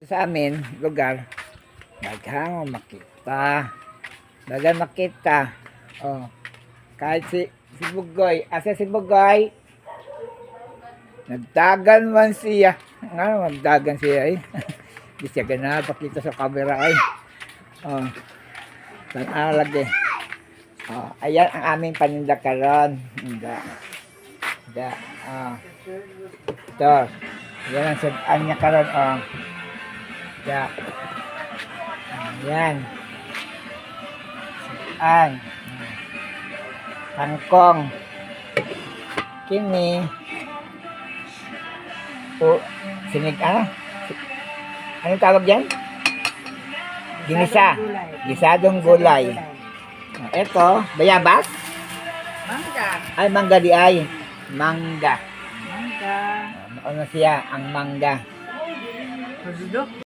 sa amin, lugar, daghang makita. Daghang makita. Oh, kahit si Bugoy, asa si Bugoy, nagdagan man siya. Nga, magdagan siya eh. Di siya ganun pakita sa camera ay. Oh, tan lagi. Oh, ayan ang aming paninda karon. Hindi. Hindi. Oh. Ito. Yan ang sudan niya karon. Oh. Hindi. Ayan. Sudan. Kangkong. Kini. O, sinig ano? Anong tawag yan? Ginisa. Gisadong gulay. Ito, bayabas? Mangga. Ay, mangga di ay. Mangga. Mangga. Ano siya? Ang mangga. Pagdudok.